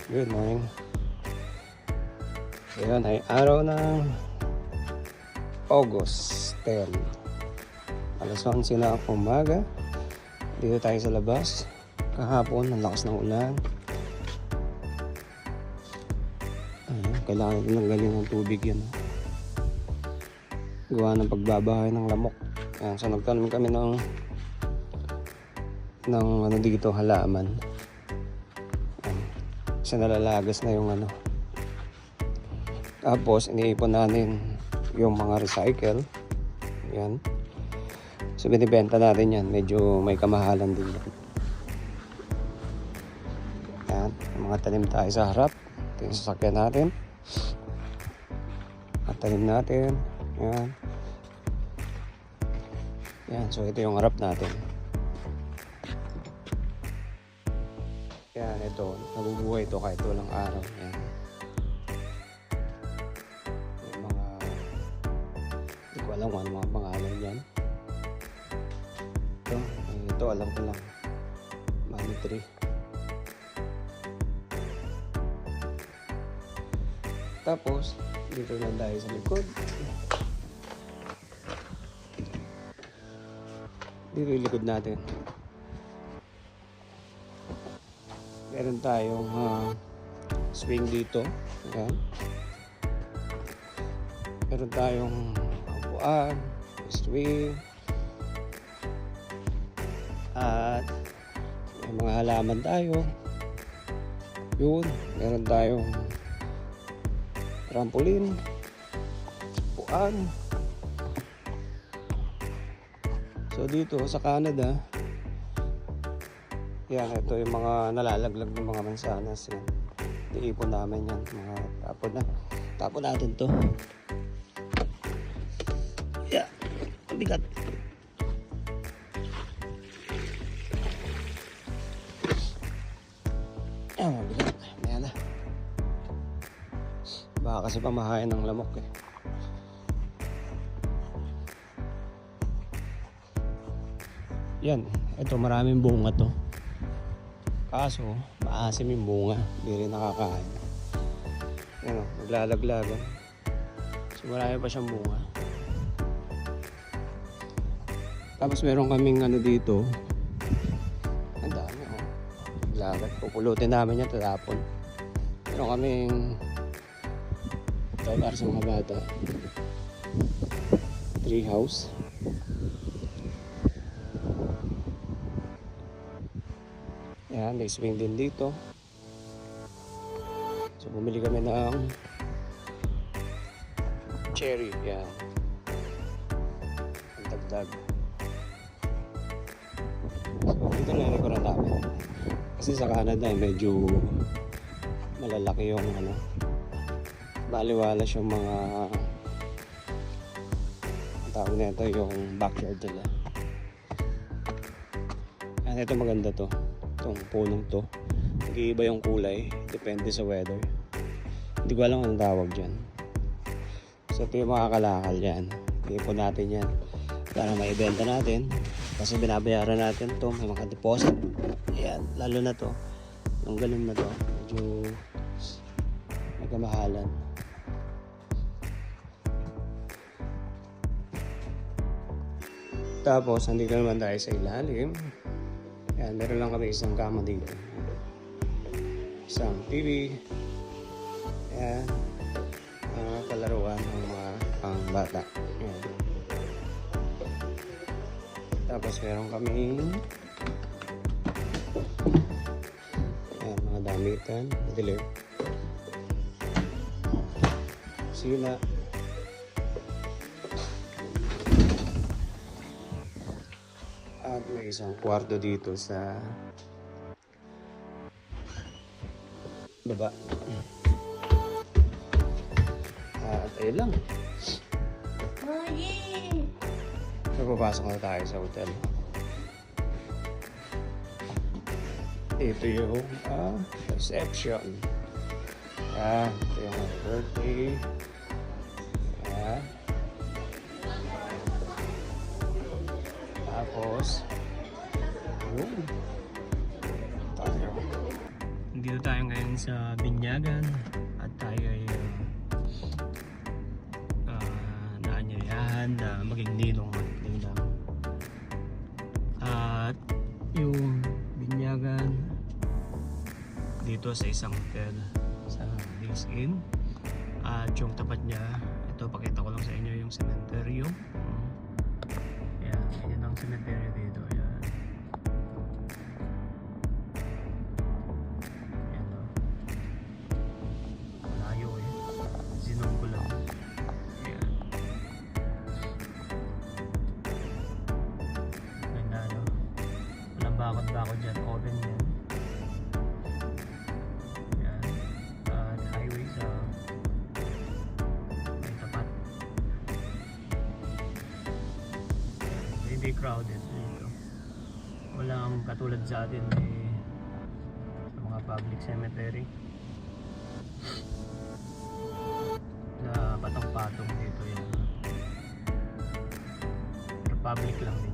Good morning. Ngayon ay araw ng August 10. Alas 11 na ang umaga. Dito tayo sa labas. Kahapon, ang lakas ng ulan. Kailangan natin ng galing ng tubig yan. Gawa ng pagbabahay ng lamok. Ayan, so nagtanim kami ng ano dito, halaman. Kasi nalalagas na yung ano. Tapos iniipon natin yung mga recycle. Yan. So binibenta natin yan. Medyo may kamahalan din yan. Yan. Mga tanim tayo sa harap. Ito yung sasakyan natin. At tanim natin. Yan. Yan. So ito yung harap natin. Yan. Ito. Nabubuhay ito kahit walang araw. Yan. Yung mga hindi ko alam kung ano mga pangalan yan. Ito alam ko lang. Money tree. Tapos, dito lang tayo sa likod. Dito yung likod natin. Meron tayong swing dito. Ayan. Meron tayong upuan, swing. At may mga halaman tayo. Yun. Meron tayong trampoline, upuan. So dito sa Canada, yan, ito yung mga nalalaglag ng mga mansanas. Yan. Iipon namin yan. Mga tapon natin to. Yeah, mabigat. Mabigat. Ayan na. Baka kasi pamahayan ng lamok eh. Yan, ito maraming bunga to. Kaso, maasim yung bunga. Hindi rin nakakain. Yan o, naglalaglagan. So marami pa siyang bunga. Tapos meron kaming ano dito. Ang dami o. Lagat. Pupulutin namin yan, tatapon. Meron kaming ito para sa mga bata. Tree house. Yan, may swing din dito. So bumili kami ng cherry. Yan. Ang dagdag. So dito na likuran namin. Kasi sa Canada medyo malalaki yung ano. Baliwalas yung mga ang tawag na ito yung backyard nila. Yan, ito maganda to. Itong punong to. Nag-iiba yung kulay. Depende sa weather. Hindi ko alam anong tawag dyan. So ito yung mga kalakal yan. Iipon natin yan. Para maibenta natin. Kasi binabayaran natin to. May mga deposit. Ayan. Lalo na to. Yung ganun na to. Medyo may kamahalan. Tapos, nandito naman tayo sa ilalim. Yan, meron lang kami isang kama dito. Isang TV. Yan. Kalaruan ng mga pang bata. Yan. Tapos, meron kami yan, mga damitan. Dilim. Sila. At may isang kwarto dito sa baba. At ayun lang. Napapasok na tayo sa hotel. Ito yung reception. Yan. Ito yung birthday. Yan. Tapos yun tayo. Nandito tayo ngayon sa Binyagan at tayo ay naanyayahan na maging ninong at ninang. At yung Binyagan dito sa isang hotel sa Days Inn. At yung tapat niya, ito pakita ko lang sa inyo yung cementerio. Yan ang cementerio dito. Yan. Yan o. Malayo eh. Zoom ko lang. Yan. Ganda no. Walang bakod-bakod dyan. Open yan. Yan. At highway sa may tapat. Hindi crowded dito. Walang katulad sa atin sa mga public cemetery na patong-patong dito yan. Republic lang din.